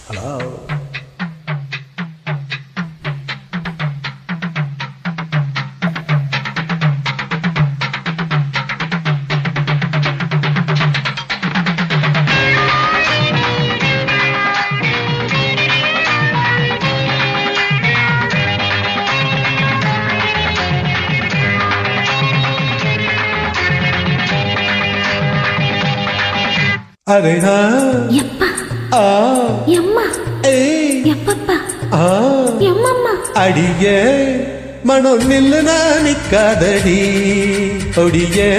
hello arena எப்பா ஆ எம்மா ஏய் எப்பப்பா ஆ எம்மம்மா அடியே மனம் நில்லு நான் நிக்காதடி ஒடியே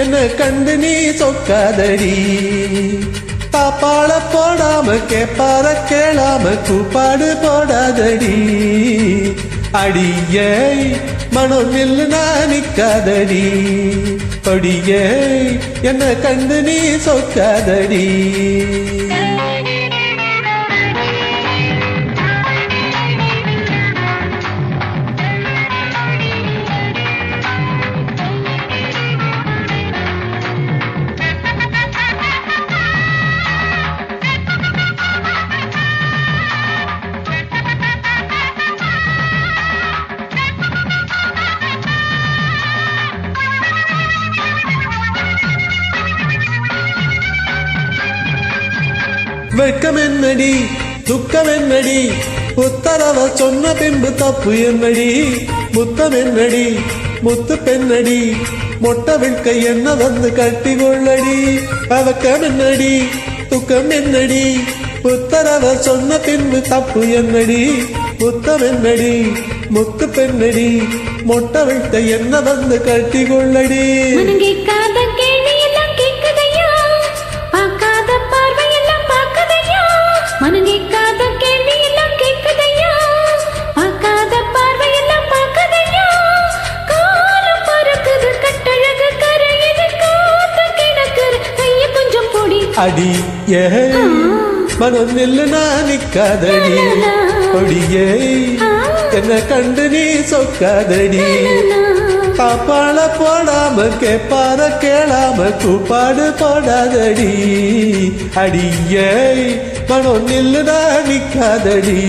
என்ன கண்டு நீ சொக்காதடி தாப்பாள போடாம கேப்பார கேளாம கூப்பாடு போடாதடி அடியே மனம் நில்லு நான் நிக்காதடி ஒடியே என்ன கண்டு நீ சொக்காதடி வெட்கம் என்னடி துக்கம் என்னடி உத்தரவ சொன்ன பின்பு தப்பு என்னடி முத்தம் என்னடி முத்து பெண்ணடி மொட்டை விழ்க்கை என்ன வந்து கட்டி கொள்ளடி அவக்கம் என்னடி துக்கம் என்னடி உத்தரவ சொன்ன பின்பு தப்பு என்னடி முத்தம் என்னடி முத்து பெண்ணடி மொட்டை விழ்க்கை என்ன வந்து கட்டி கொள்ளடி அடி ஏ மனம் நில்லு நான் நிக்காதடி ஒடியே என்ன கண்டு நீ சொக்காதடி பாப்பாள போடாம கேப்பார கேளாம கூப்பாடு போடாதடி அடியே மனம் நில்லு நான் நிக்காதடி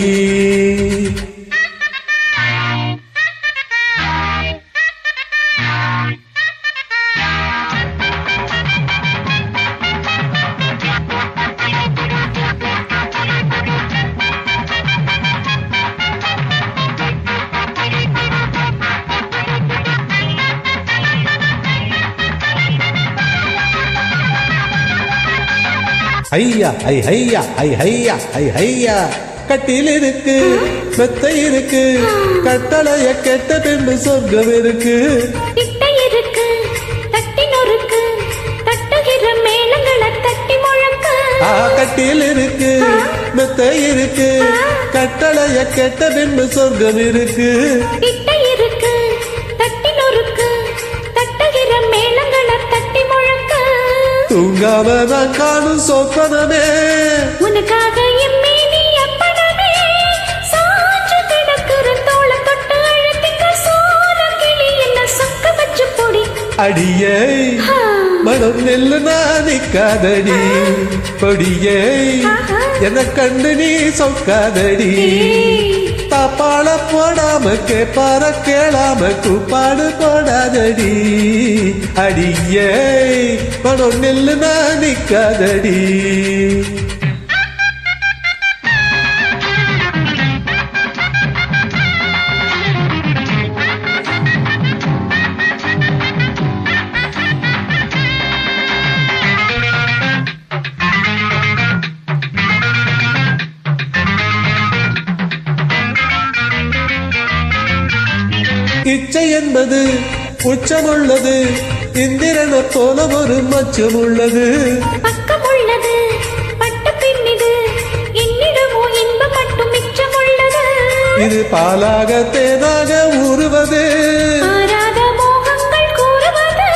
ஐயா ஐ ஐயா ஐ ஐயா ஐ ஐயா கட்டில் இருக்கு மெத்தை இருக்கு கட்டளைய கெட்ட பின்பு சொர்க்கம் இருக்கு கட்டில் இருக்கு மெத்தை இருக்கு கட்டளைய கெட்ட பின்பு சொர்க்கம் இருக்கு தூங்காமதான் காணும் சொப்பனமே உனக்காக எம்மேனி அப்பனமே சாஞ்சு கிடக்குற தோள தொட்டு அழுத்திக்க சோன கிளி என்ன சொக்க வச்சு பொடி அடியே மனம் நெல்லு நானிக்காதடி பொடியே என கண்டு நீ சொக்காதடி தாப்பாள போடாம கேப்பார கேளாம கூப்பாடு போடாதடி அடியே மனம் நெல்லு நானிக்காதடி இச்சை என்பது உச்சமுள்ளது இந்திரனை போல ஒரு மச்சம் உள்ளது பக்கம் உள்ளது பட்டு பின்னிது என்னிடமோ இன்பம் மட்டும் மிச்சம் உள்ளது இது பாலாக தேனாக ஊறுவது ஆராத மோகங்கள் கூறுவது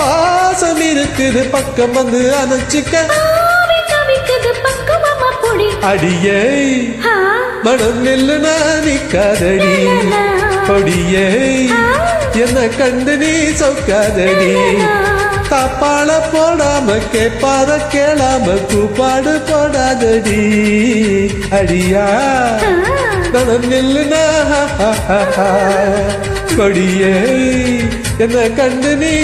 பாசம் இருக்குது பக்கம் வந்து அணைச்சிக்க கவிக்குது பக்கம் அம்மா பொடி அடியே மனம் நெல்லு நானிக்காதடி பொடியே என்ன கண்டு நீ சொக்காதடி தாப்பாள போடாம கேப்பாத கேளாம கூப்பாடு போடாதடி அடியா தனம் நில்லுனா கொடியே என்ன கண்டு நீ